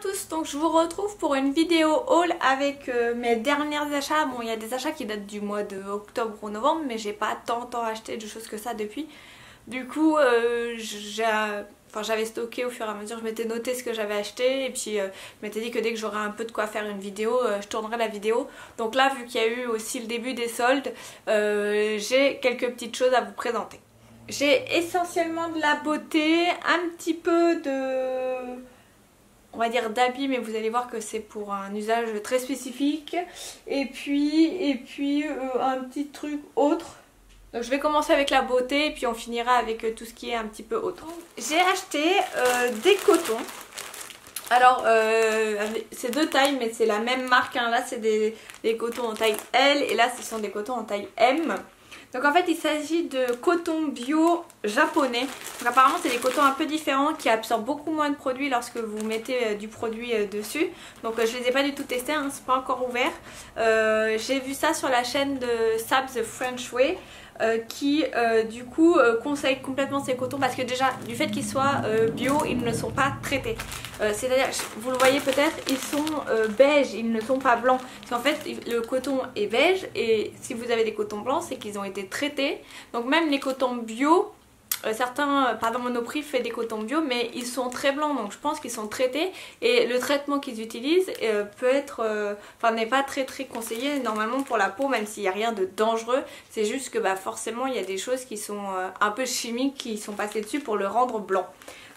tous, donc je vous retrouve pour une vidéo haul avec mes derniers achats. Bon, il y a des achats qui datent du mois de octobre ou novembre, mais j'ai pas tant acheté de choses que ça depuis. Du coup, j'avais stocké au fur et à mesure, je m'étais noté ce que j'avais acheté et puis je m'étais dit que dès que j'aurais un peu de quoi faire une vidéo, je tournerai la vidéo. Donc là, vu qu'il y a eu aussi le début des soldes, j'ai quelques petites choses à vous présenter. J'ai essentiellement de la beauté, un petit peu de, on va dire, d'habits, mais vous allez voir que c'est pour un usage très spécifique. Et puis un petit truc autre. Donc je vais commencer avec la beauté et puis on finira avec tout ce qui est un petit peu autre. J'ai acheté des cotons. Alors c'est deux tailles mais c'est la même marque, hein. Là c'est des cotons en taille L et là ce sont des cotons en taille M. Donc en fait il s'agit de coton bio japonais. Donc apparemment c'est des cotons un peu différents qui absorbent beaucoup moins de produits lorsque vous mettez du produit dessus. Donc je les ai pas du tout testés, hein, c'est pas encore ouvert. J'ai vu ça sur la chaîne de Sab The French Way. Qui du coup conseille complètement ces cotons parce que déjà du fait qu'ils soient bio, ils ne sont pas traités. C'est-à-dire, vous le voyez peut-être, ils sont beige, ils ne sont pas blancs. Parce qu'en fait le coton est beige et si vous avez des cotons blancs c'est qu'ils ont été traités. Donc même les cotons bio, certains, par exemple Monoprix fait des cotons bio mais ils sont très blancs, donc je pense qu'ils sont traités et le traitement qu'ils utilisent peut être, n'est pas très conseillé normalement pour la peau, même s'il n'y a rien de dangereux. C'est juste que forcément il y a des choses qui sont un peu chimiques qui sont passées dessus pour le rendre blanc.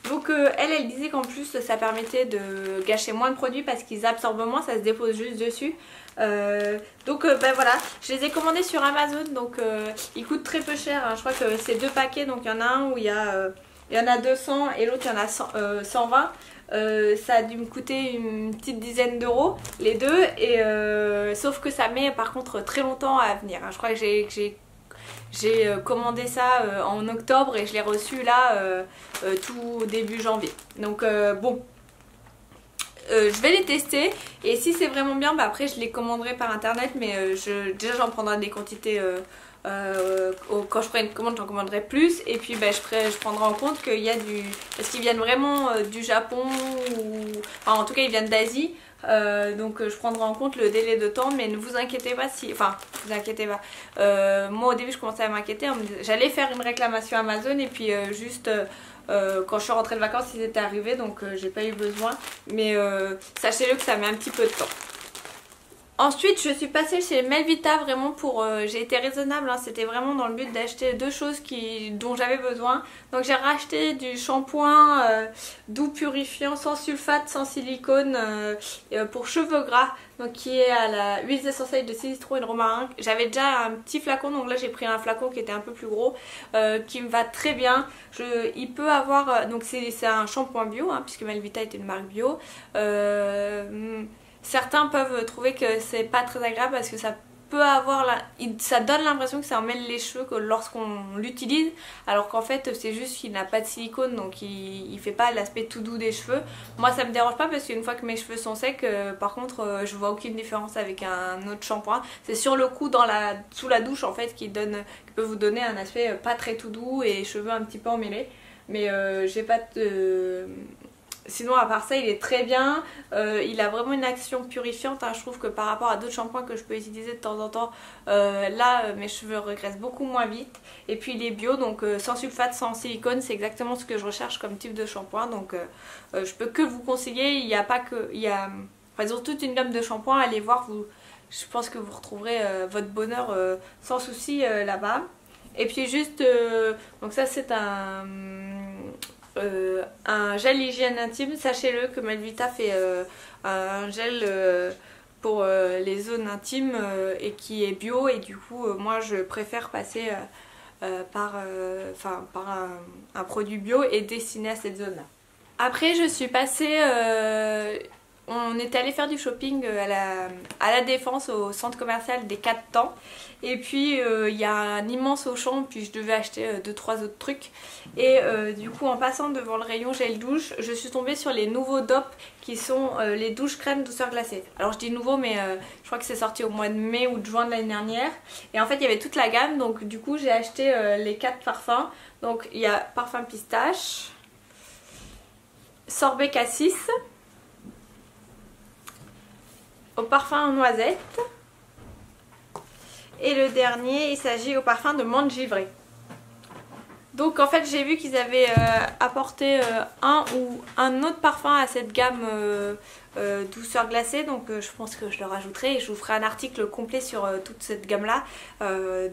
Donc elle disait qu'en plus ça permettait de gâcher moins de produits parce qu'ils absorbent moins, ça se dépose juste dessus. Donc voilà, je les ai commandés sur Amazon, donc ils coûtent très peu cher, hein. Je crois que c'est deux paquets, donc il y en a un où il y en a 200 et l'autre il y en a 120. Ça a dû me coûter une petite dizaine d'euros les deux, et sauf que ça met par contre très longtemps à venir, hein. Je crois que j'ai commandé ça en octobre et je l'ai reçu là tout début janvier. Donc bon, je vais les tester et si c'est vraiment bien, après je les commanderai par internet, mais déjà j'en prendrai des quantités. Quand je ferai une commande j'en commanderai plus et puis je prendrai en compte qu'il y a du, parce qu'ils viennent vraiment du Japon ou enfin, en tout cas ils viennent d'Asie. Donc je prendrai en compte le délai de temps, mais ne vous inquiétez pas si... Enfin, vous inquiétez pas. Moi au début je commençais à m'inquiéter, j'allais faire une réclamation Amazon et puis juste quand je suis rentrée de vacances ils étaient arrivés, donc j'ai pas eu besoin. Mais sachez-le que ça met un petit peu de temps. Ensuite je suis passée chez Melvita vraiment pour... j'ai été raisonnable, hein, c'était vraiment dans le but d'acheter deux choses dont j'avais besoin. Donc j'ai racheté du shampoing doux purifiant sans sulfate, sans silicone pour cheveux gras. Donc qui est à la huile essentielle de citron et de romarin. J'avais déjà un petit flacon, donc là j'ai pris un flacon qui était un peu plus gros, qui me va très bien. Il peut avoir... donc c'est un shampoing bio, hein, puisque Melvita est une marque bio. Certains peuvent trouver que c'est pas très agréable parce que ça peut avoir ça donne l'impression que ça emmêle les cheveux lorsqu'on l'utilise, alors qu'en fait c'est juste qu'il n'a pas de silicone, donc il fait pas l'aspect tout doux des cheveux. Moi ça me dérange pas parce qu'une fois que mes cheveux sont secs, par contre je vois aucune différence avec un autre shampoing. C'est sur le coup sous la douche en fait qui peut vous donner un aspect pas très tout doux et cheveux un petit peu emmêlés. Mais j'ai pas de... Sinon à part ça il est très bien, il a vraiment une action purifiante, hein. Je trouve que par rapport à d'autres shampoings que je peux utiliser de temps en temps, là mes cheveux regressent beaucoup moins vite. Et puis il est bio, donc sans sulfate, sans silicone, c'est exactement ce que je recherche comme type de shampoing. Donc je peux que vous conseiller, il n'y a pas que... ils ont toute une gamme de shampoings, allez voir, je pense que vous retrouverez votre bonheur sans souci là-bas. Et puis juste, donc ça c'est un gel hygiène intime. Sachez-le que Melvita fait un gel pour les zones intimes et qui est bio, et du coup moi je préfère passer par un produit bio et destiné à cette zone là. Après je suis passée... on était allé faire du shopping à la Défense, au centre commercial des 4 temps. Et puis il y a un immense Auchan, puis je devais acheter 2-3 autres trucs. Et du coup en passant devant le rayon gel douche, je suis tombée sur les nouveaux DOP qui sont les douches crème douceur glacée. Alors je dis nouveau, mais je crois que c'est sorti au mois de mai ou de juin de l'année dernière. Et en fait il y avait toute la gamme, donc du coup j'ai acheté les 4 parfums. Donc il y a parfum pistache, sorbet cassis, au parfum noisette. Et le dernier, il s'agit au parfum de menthe givrée. Donc en fait j'ai vu qu'ils avaient apporté un ou un autre parfum à cette gamme douceur glacée. Donc je pense que je le rajouterai et je vous ferai un article complet sur toute cette gamme là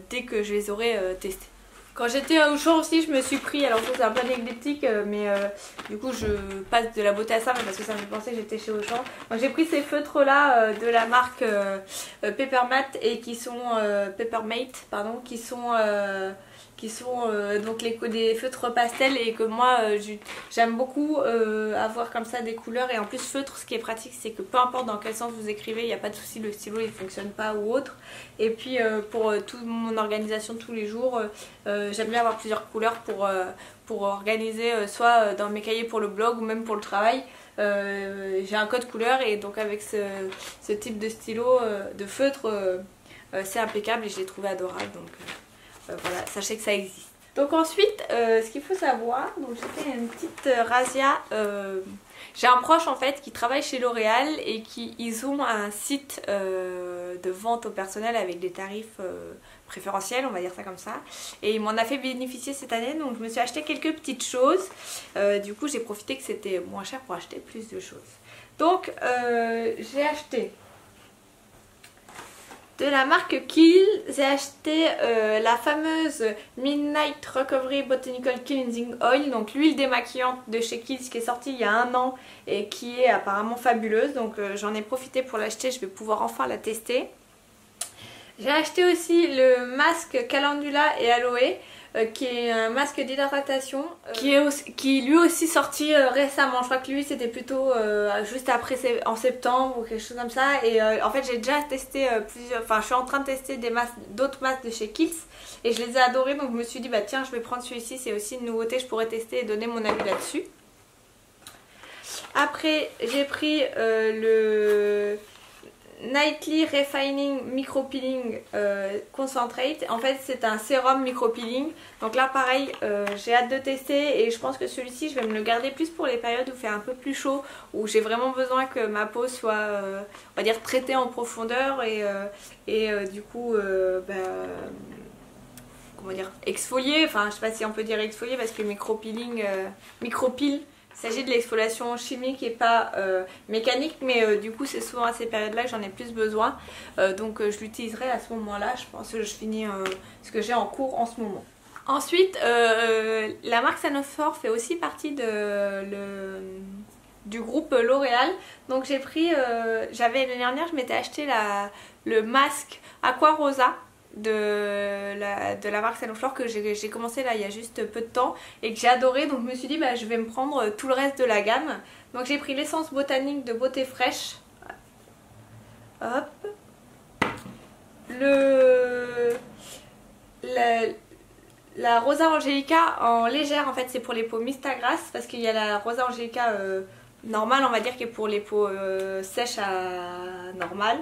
dès que je les aurai testés. Quand j'étais à Auchan aussi, je me suis pris, alors ça c'est un peu anecdotique, mais du coup je passe de la beauté à ça, mais parce que ça me fait penser que j'étais chez Auchan. Donc j'ai pris ces feutres là de la marque Peppermate et qui sont Peppermate, pardon, qui sont donc des feutres pastels et que moi j'aime beaucoup avoir comme ça des couleurs. Et en plus feutre, ce qui est pratique, c'est que peu importe dans quel sens vous écrivez, il n'y a pas de souci, le stylo il fonctionne pas ou autre. Et puis pour toute mon organisation de tous les jours, j'aime bien avoir plusieurs couleurs pour organiser soit dans mes cahiers pour le blog ou même pour le travail. J'ai un code couleur et donc avec ce type de stylo de feutre c'est impeccable et je l'ai trouvé adorable. Donc voilà, sachez que ça existe. Donc ensuite, ce qu'il faut savoir, donc j'ai fait une petite razzia. J'ai un proche en fait qui travaille chez L'Oréal et ils ont un site de vente au personnel avec des tarifs préférentiels, on va dire ça comme ça. Et il m'en a fait bénéficier cette année, donc je me suis acheté quelques petites choses. Du coup j'ai profité que c'était moins cher pour acheter plus de choses. Donc j'ai acheté de la marque Kiehl's, j'ai acheté la fameuse Midnight Recovery Botanical Cleansing Oil, donc l'huile démaquillante de chez Kiehl's qui est sortie il y a un an et qui est apparemment fabuleuse. Donc j'en ai profité pour l'acheter, je vais pouvoir enfin la tester. J'ai acheté aussi le masque Calendula et Aloe. Qui est un masque d'hydratation qui lui aussi sorti récemment. Je crois que lui c'était plutôt juste après en septembre ou quelque chose comme ça. Et en fait j'ai déjà testé je suis en train de tester d'autres masques de chez Kiehl's et je les ai adorés, donc je me suis dit bah tiens je vais prendre celui-ci, c'est aussi une nouveauté, je pourrais tester et donner mon avis là-dessus. Après j'ai pris le Nightly Refining Micro Peeling Concentrate. En fait c'est un sérum micro peeling. Donc là pareil j'ai hâte de tester et je pense que celui-ci je vais me le garder plus pour les périodes où il fait un peu plus chaud, où j'ai vraiment besoin que ma peau soit on va dire traitée en profondeur et du coup comment dire, exfolier. Enfin je sais pas si on peut dire exfolier parce que micro peeling micro-peel, il s'agit de l'exfoliation chimique et pas mécanique, mais du coup c'est souvent à ces périodes-là que j'en ai plus besoin. Donc je l'utiliserai à ce moment-là. Je pense que je finis ce que j'ai en cours en ce moment. Ensuite, la marque Sanophore fait aussi partie du groupe L'Oréal. Donc j'ai pris, l'année dernière je m'étais acheté le masque Aqua Rosa de la marque Sanophore que j'ai commencé là il y a juste peu de temps et que j'ai adoré. Donc je me suis dit bah je vais me prendre tout le reste de la gamme. Donc j'ai pris l'essence botanique de Beauté Fraîche, hop, la Rosa Angelica en légère, en fait c'est pour les peaux Mistagras, parce qu'il y a la Rosa Angelica normale on va dire qui est pour les peaux sèches à normales.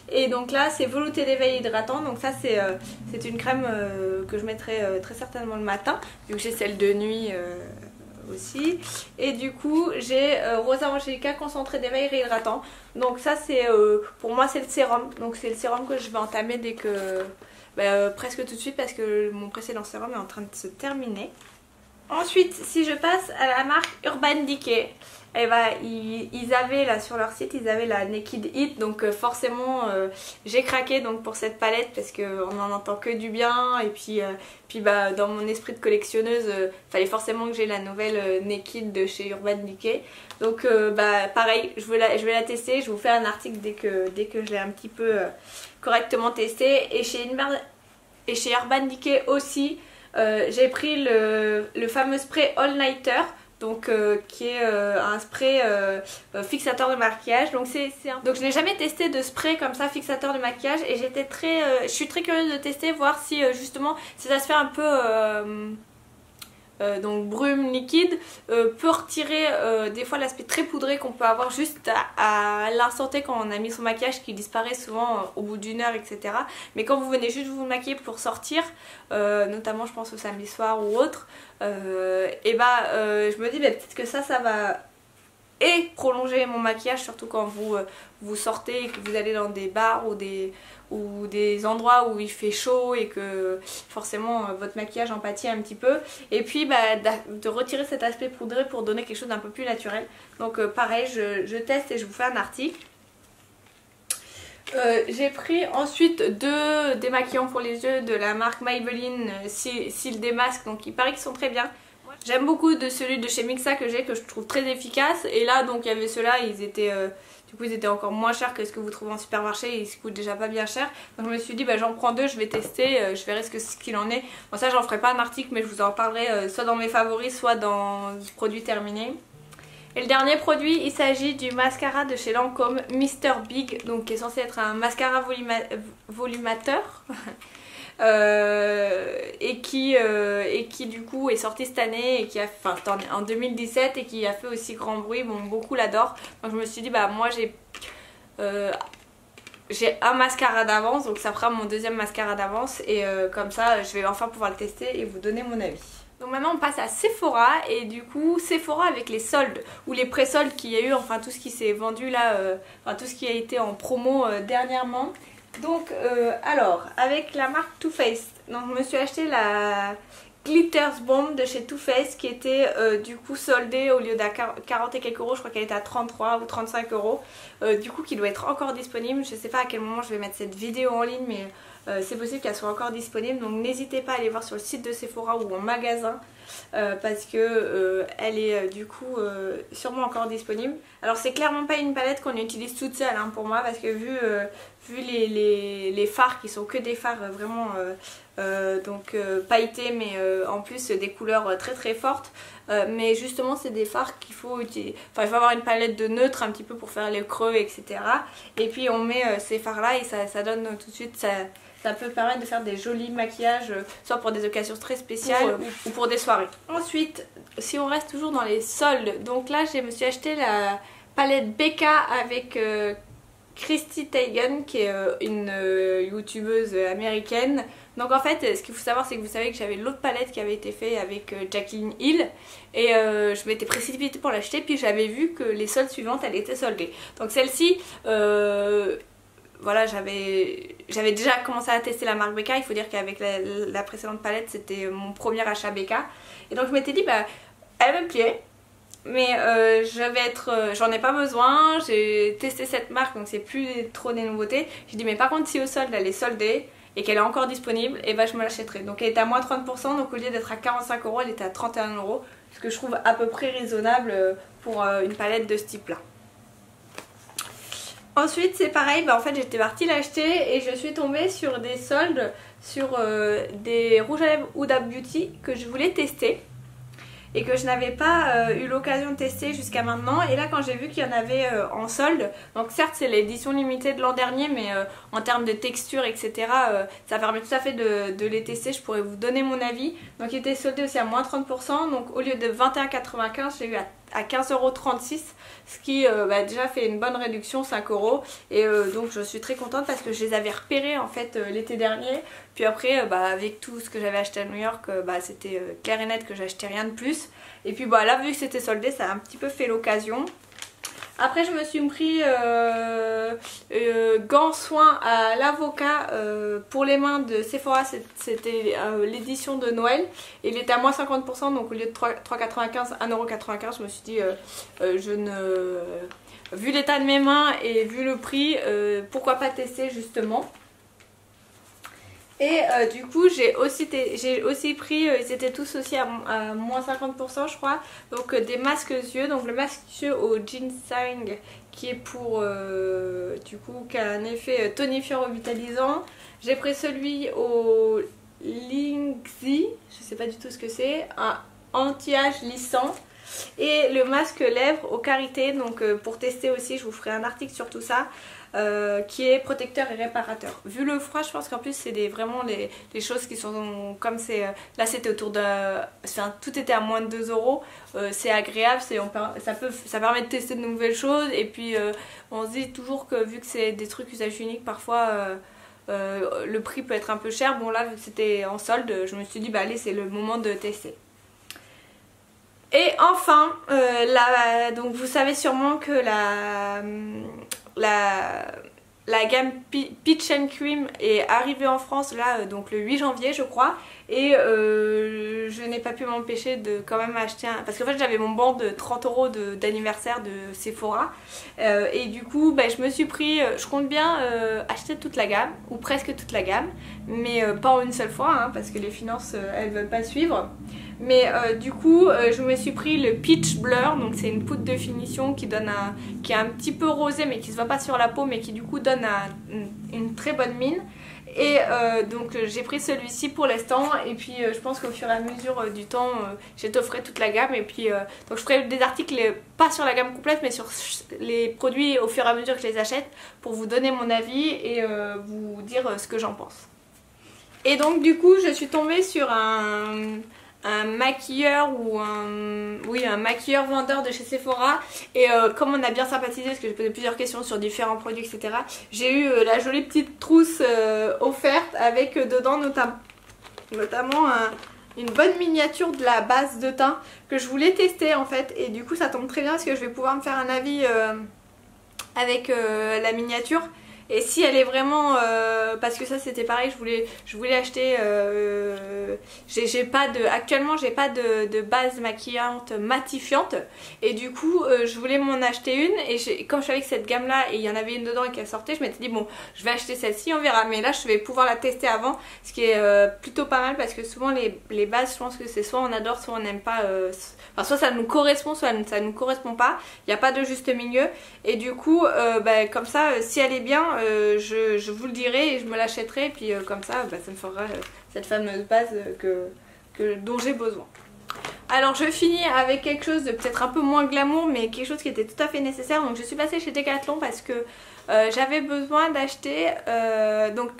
Et donc là c'est velouté d'éveil hydratant, donc ça c'est une crème que je mettrai très certainement le matin vu que j'ai celle de nuit aussi. Et du coup j'ai Rosa Angelica concentré d'éveil réhydratant, donc ça c'est pour moi c'est le sérum, donc c'est le sérum que je vais entamer dès que presque tout de suite parce que mon précédent sérum est en train de se terminer. Ensuite si je passe à la marque Urban Decay, et bah, ils avaient là sur leur site, ils avaient la Naked Heat, donc forcément j'ai craqué donc pour cette palette parce qu'on n'en entend que du bien. Et puis bah, dans mon esprit de collectionneuse, fallait forcément que j'ai la nouvelle Naked de chez Urban Decay. Donc bah, pareil, je vais la tester, je vous fais un article dès que je l'ai un petit peu correctement testé. Et chez Urban Decay aussi, j'ai pris le fameux spray All Nighter. Donc qui est un spray fixateur de maquillage. Donc je n'ai jamais testé de spray comme ça fixateur de maquillage et je suis très curieuse de tester, voir si justement si ça se fait un peu donc brume liquide, peut retirer des fois l'aspect très poudré qu'on peut avoir juste à l'instant T quand on a mis son maquillage qui disparaît souvent au bout d'une heure, etc. Mais quand vous venez juste vous maquiller pour sortir, notamment je pense au samedi soir ou autre, et je me dis peut-être que ça va et prolonger mon maquillage, surtout quand vous sortez et que vous allez dans des bars ou des endroits où il fait chaud et que forcément votre maquillage en pâtit un petit peu. Et puis de retirer cet aspect poudré pour donner quelque chose d'un peu plus naturel. Donc pareil, je teste et je vous fais un article. J'ai pris ensuite deux démaquillants pour les yeux de la marque Maybelline Seal Day Mask, donc il paraît qu'ils sont très bien. J'aime beaucoup de celui de chez Mixa que je trouve très efficace, et là donc il y avait ceux-là, ils étaient encore moins chers que ce que vous trouvez en supermarché, ils coûtent déjà pas bien cher. Donc je me suis dit j'en prends deux, je vais tester, je verrai ce qu'il en est. Bon ça j'en ferai pas un article mais je vous en parlerai soit dans mes favoris soit dans produits terminés. Et le dernier produit, il s'agit du mascara de chez Lancôme Mr Big, donc qui est censé être un mascara volumateur. Et qui du coup est sorti cette année et qui a en 2017 et qui a fait aussi grand bruit. Bon, beaucoup l'adorent. Donc je me suis dit moi j'ai un mascara d'avance, donc ça fera mon deuxième mascara d'avance et comme ça je vais enfin pouvoir le tester et vous donner mon avis. Donc maintenant on passe à Sephora, et du coup Sephora avec les soldes ou les pré-soldes qu'il y a eu, enfin tout ce qui s'est vendu là, tout ce qui a été en promo dernièrement. Donc alors avec la marque Too Faced, donc je me suis acheté la Glitters Bomb de chez Too Faced qui était du coup soldée au lieu d'à 40 et quelques euros, je crois qu'elle était à 33 ou 35 euros, du coup qui doit être encore disponible. Je sais pas à quel moment je vais mettre cette vidéo en ligne, mais c'est possible qu'elle soit encore disponible, donc n'hésitez pas à aller voir sur le site de Sephora ou en magasin parce que elle est du coup sûrement encore disponible. Alors c'est clairement pas une palette qu'on utilise toute seule pour moi, parce que vu les fards qui sont que des fards vraiment pailletés, mais en plus des couleurs très très fortes, mais justement c'est des fards qu'il faut utiliser, il faut avoir une palette de neutre un petit peu pour faire les creux, etc. Et puis on met ces fards là et ça donne tout de suite, ça peut permettre de faire des jolis maquillages, soit pour des occasions très spéciales ou pour des soirées. Ensuite, si on reste toujours dans les soldes, donc là je me suis acheté la palette BK avec Christy Teigen, qui est une youtubeuse américaine. Donc en fait ce qu'il faut savoir, c'est que vous savez que j'avais l'autre palette qui avait été faite avec Jaclyn Hill, et je m'étais précipitée pour l'acheter, puis j'avais vu que les soldes suivantes elles étaient soldées. Donc celle-ci voilà, j'avais déjà commencé à tester la marque BK. Il faut dire qu'avec la précédente palette c'était mon premier achat BK, et donc je m'étais dit elle me plaît, mais j'en ai pas besoin. J'ai testé cette marque, donc c'est plus trop des nouveautés. J'ai dit mais par contre si au solde elle est soldée et qu'elle est encore disponible, et je me l'achèterai. Donc elle était à moins 30%, donc au lieu d'être à 45 euros elle était à 31 euros, ce que je trouve à peu près raisonnable pour une palette de ce type là. Ensuite c'est pareil, en fait j'étais partie l'acheter et je suis tombée sur des soldes sur des rouges à lèvres Huda Beauty que je voulais tester et que je n'avais pas eu l'occasion de tester jusqu'à maintenant. Et là quand j'ai vu qu'il y en avait en solde, donc certes c'est l'édition limitée de l'an dernier, mais en termes de texture etc, ça permet tout à fait de les tester, je pourrais vous donner mon avis. Donc il était soldé aussi à moins 30%, donc au lieu de 21,95 j'ai eu à 15,36 €, ce qui déjà fait une bonne réduction, 5 €. Et donc je suis très contente parce que je les avais repérés en fait l'été dernier. Puis après avec tout ce que j'avais acheté à New York, c'était clair et net que j'achetais rien de plus. Et puis là vu que c'était soldé, ça a un petit peu fait l'occasion. Après je me suis pris gants soins à l'avocat pour les mains de Sephora, c'était l'édition de Noël et il était à moins 50%, donc au lieu de 3,95 1,95 €, je me suis dit vu l'état de mes mains et vu le prix, pourquoi pas tester justement. Et du coup j'ai aussi pris, ils étaient tous aussi à moins 50% je crois, donc des masques yeux. Donc le masque yeux au ginseng qui est pour du coup qui a un effet tonifiant revitalisant. J'ai pris celui au Lingxi, je sais pas du tout ce que c'est, un anti-âge lissant. Et le masque lèvres au karité, donc pour tester aussi, je vous ferai un article sur tout ça, qui est protecteur et réparateur. Vu le froid, je pense qu'en plus c'est vraiment les choses qui sont comme c'est. Là c'était autour de. Tout était à moins de 2 €. C'est agréable, ça permet de tester de nouvelles choses. Et puis on se dit toujours que vu que c'est des trucs usage unique, parfois le prix peut être un peu cher. Bon là vu que c'était en solde, je me suis dit allez, c'est le moment de tester. Et enfin, donc vous savez sûrement que la gamme Peach and Cream est arrivée en France là, donc le 8 janvier je crois. Et je n'ai pas pu m'empêcher de quand même acheter un... Parce qu'en fait j'avais mon bon de 30 € d'anniversaire de Sephora. Et du coup bah, je me suis pris... je compte bien acheter toute la gamme, ou presque toute la gamme. Mais pas en une seule fois, hein, parce que les finances elles veulent pas suivre. Mais du coup je me suis pris le Peach Blur, donc c'est une poudre de finition qui donne qui est un petit peu rosé mais qui se voit pas sur la peau, mais qui du coup donne une très bonne mine. Et donc j'ai pris celui-ci pour l'instant, et puis je pense qu'au fur et à mesure du temps je t'offrirai toute la gamme. Et puis donc je ferai des articles pas sur la gamme complète mais sur les produits au fur et à mesure que je les achète, pour vous donner mon avis et vous dire ce que j'en pense. Et donc du coup je suis tombée sur un maquilleur ou un maquilleur vendeur de chez Sephora. Et comme on a bien sympathisé, parce que j'ai posé plusieurs questions sur différents produits etc, j'ai eu la jolie petite trousse offerte avec dedans notamment une bonne miniature de la base de teint que je voulais tester en fait. Et du coup ça tombe très bien parce que je vais pouvoir me faire un avis avec la miniature. Et si elle est vraiment... parce que ça c'était pareil, je voulais acheter... actuellement j'ai pas de base maquillante matifiante. Et du coup je voulais m'en acheter une. Et comme je savais que cette gamme là, et il y en avait une dedans et qu'elle sortait, je m'étais dit bon je vais acheter celle-ci, on verra. Mais là je vais pouvoir la tester avant. Ce qui est plutôt pas mal, parce que souvent les bases je pense que c'est soit on adore soit on n'aime pas... Enfin soit ça nous correspond soit ça nous correspond pas. Il n'y a pas de juste milieu. Et du coup bah, comme ça si elle est bien... je vous le dirai et je me l'achèterai, et puis comme ça bah, ça me fera cette fameuse base dont j'ai besoin. Alors je finis avec quelque chose de peut-être un peu moins glamour, mais quelque chose qui était tout à fait nécessaire. Donc je suis passée chez Decathlon parce que j'avais besoin d'acheter donc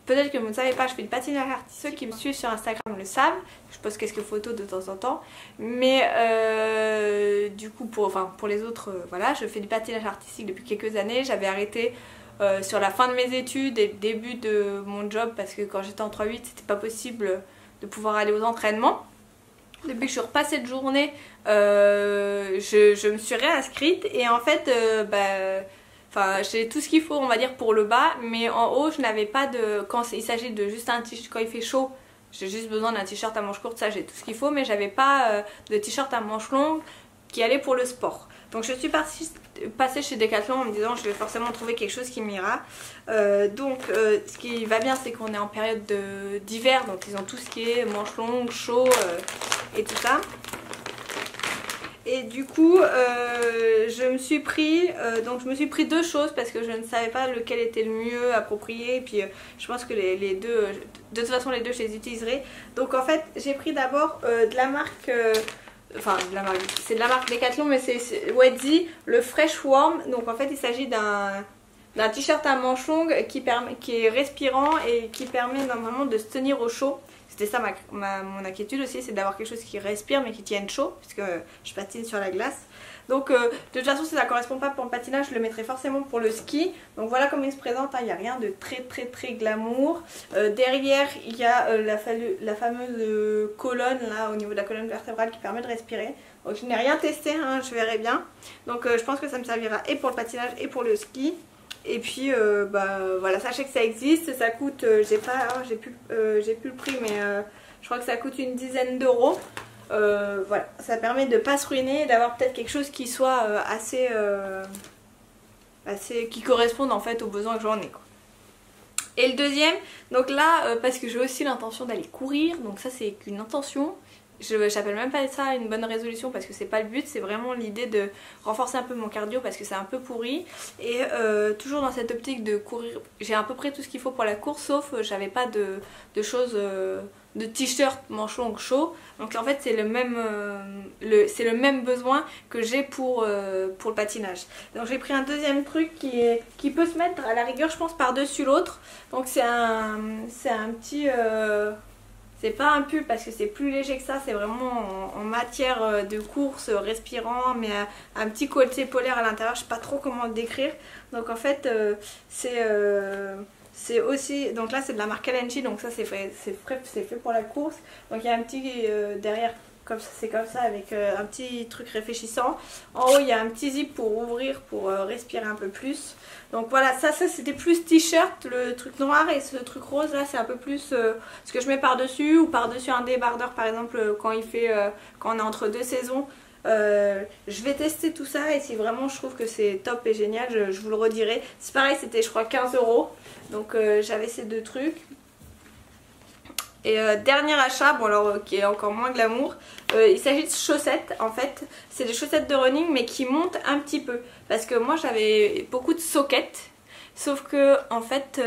peut-être que vous ne savez pas, je fais du patinage artistique. Ceux qui me suivent sur Instagram le savent. Je poste quelques photos de temps en temps. Mais du coup pour les autres voilà, je fais du patinage artistique depuis quelques années. J'avais arrêté sur la fin de mes études et le début de mon job, parce que quand j'étais en 3-8 c'était pas possible de pouvoir aller aux entraînements. Depuis que je suis repassée de journée, je me suis réinscrite, et en fait j'ai tout ce qu'il faut on va dire pour le bas, mais en haut je n'avais pas de... Quand il s'agit de juste un t-shirt, quand il fait chaud j'ai juste besoin d'un t-shirt à manches courtes, ça j'ai tout ce qu'il faut, mais j'avais pas de t-shirt à manches longues qui allait pour le sport. Donc je suis passée chez Decathlon en me disant je vais forcément trouver quelque chose qui m'ira. Ce qui va bien, c'est qu'on est en période d'hiver, donc ils ont tout ce qui est manches longues, chaud et tout ça. Et du coup je me suis pris deux choses parce que je ne savais pas lequel était le mieux approprié, et puis je pense que les deux, de toute façon les deux je les utiliserai. Donc en fait j'ai pris d'abord de la marque... c'est de la marque Decathlon, mais c'est Wedzi, le Fresh Warm. Donc en fait il s'agit d'un t-shirt à manches longues qui est respirant et qui permet normalement de se tenir au chaud. C'était ça mon inquiétude aussi, c'est d'avoir quelque chose qui respire mais qui tienne chaud, puisque je patine sur la glace. Donc de toute façon si ça ne correspond pas pour le patinage, je le mettrai forcément pour le ski. Donc voilà comment il se présente, hein. Il n'y a rien de très glamour. Derrière il y a la fameuse colonne là, au niveau de la colonne vertébrale, qui permet de respirer. Donc je n'ai rien testé, hein, je verrai bien. Donc je pense que ça me servira et pour le patinage et pour le ski. Et puis voilà, sachez que ça existe, ça coûte, j'ai plus le prix, mais je crois que ça coûte une dizaine d'euros. Voilà, ça permet de ne pas se ruiner et d'avoir peut-être quelque chose qui soit qui corresponde en fait aux besoins que j'en ai, quoi. Et le deuxième, donc là parce que j'ai aussi l'intention d'aller courir, donc ça c'est qu'une intention. J'appelle même pas ça une bonne résolution parce que c'est pas le but, c'est vraiment l'idée de renforcer un peu mon cardio parce que c'est un peu pourri. Et toujours dans cette optique de courir, j'ai à peu près tout ce qu'il faut pour la course, sauf j'avais pas de choses, de t-shirt manches longues chaud. Donc en fait c'est le même besoin que j'ai pour le patinage. Donc j'ai pris un deuxième truc qui peut se mettre à la rigueur je pense par dessus l'autre. Donc c'est un petit... c'est pas un pull parce que c'est plus léger que ça, c'est vraiment en matière de course, respirant, mais un petit colleté polaire à l'intérieur, je sais pas trop comment le décrire. Donc en fait c'est aussi, donc là c'est de la marque LNG, donc ça c'est fait pour la course. Donc il y a un petit derrière comme ça, c'est comme ça avec un petit truc réfléchissant. En haut il y a un petit zip pour ouvrir, pour respirer un peu plus. Donc voilà, ça c'était plus t-shirt, le truc noir, et ce truc rose là c'est un peu plus ce que je mets par dessus, ou par dessus un débardeur par exemple quand quand on est entre deux saisons. Je vais tester tout ça, et si vraiment je trouve que c'est top et génial, je vous le redirai. C'est pareil, c'était je crois 15 €, donc j'avais ces deux trucs. Et dernier achat, bon alors qui est encore moins glamour, il s'agit de chaussettes. En fait c'est des chaussettes de running mais qui montent un petit peu, parce que moi j'avais beaucoup de soquettes, sauf que en fait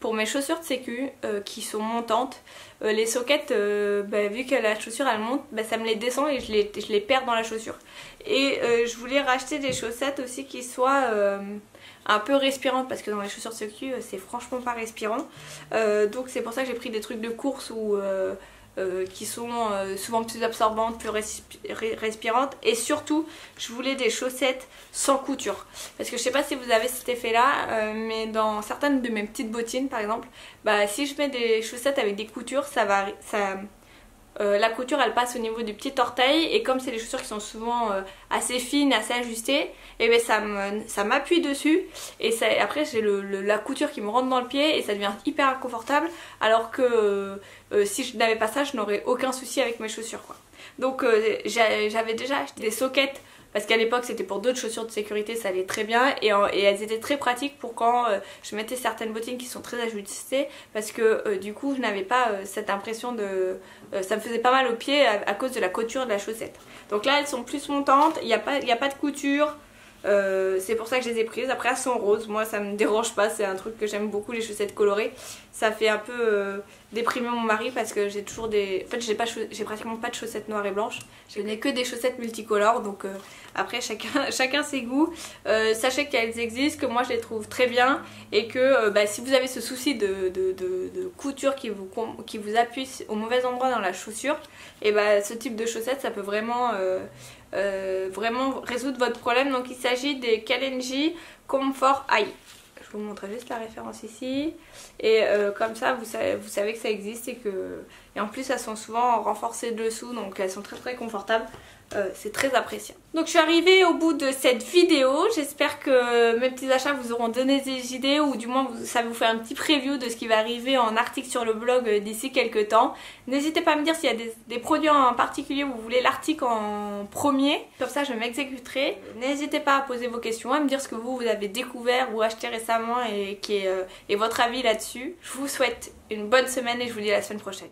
pour mes chaussures de sécu qui sont montantes, les soquettes, vu que la chaussure elle monte, ça me les descend et je les perds dans la chaussure. Et je voulais racheter des chaussettes aussi qui soient un peu respirantes, parce que dans les chaussures de sécu c'est franchement pas respirant. Donc c'est pour ça que j'ai pris des trucs de course qui sont souvent plus absorbantes, plus respirantes, et surtout je voulais des chaussettes sans couture, parce que je sais pas si vous avez cet effet là, mais dans certaines de mes petites bottines par exemple, si je mets des chaussettes avec des coutures, la couture elle passe au niveau du petit orteil, et comme c'est des chaussures qui sont souvent assez fines, assez ajustées, et ça m'appuie dessus, et après j'ai la couture qui me rentre dans le pied et ça devient hyper inconfortable, alors que si je n'avais pas ça, je n'aurais aucun souci avec mes chaussures quoi. Donc j'avais déjà acheté des soquettes, parce qu'à l'époque c'était pour d'autres chaussures de sécurité, ça allait très bien, et elles étaient très pratiques pour quand je mettais certaines bottines qui sont très ajustées, parce que du coup je n'avais pas cette impression ça me faisait pas mal aux pieds à cause de la couture de la chaussette. Donc là elles sont plus montantes, il n'y a pas de couture. C'est pour ça que je les ai prises. Après elles sont roses, moi ça me dérange pas, c'est un truc que j'aime beaucoup, les chaussettes colorées. Ça fait un peu déprimer mon mari, parce que j'ai toujours des... En fait j'ai pratiquement pas de chaussettes noires et blanches, je n'ai que des chaussettes multicolores, donc après chacun ses goûts. Sachez qu'elles existent, que moi je les trouve très bien, et que si vous avez ce souci de couture qui vous appuie au mauvais endroit dans la chaussure, et ce type de chaussettes ça peut vraiment résoudre votre problème. Donc il s'agit des Kalenji Comfort High. Je vous montre juste la référence ici, et comme ça vous savez que ça existe, et en plus elles sont souvent renforcées dessous, donc elles sont très confortables. C'est très apprécié. Donc je suis arrivée au bout de cette vidéo, j'espère que mes petits achats vous auront donné des idées, ou du moins ça va vous faire un petit preview de ce qui va arriver en article sur le blog d'ici quelques temps. N'hésitez pas à me dire s'il y a des produits en particulier où vous voulez l'article en premier, comme ça je m'exécuterai. N'hésitez pas à poser vos questions, à me dire ce que vous avez découvert ou acheté récemment, et votre avis là-dessus. Je vous souhaite une bonne semaine et je vous dis à la semaine prochaine.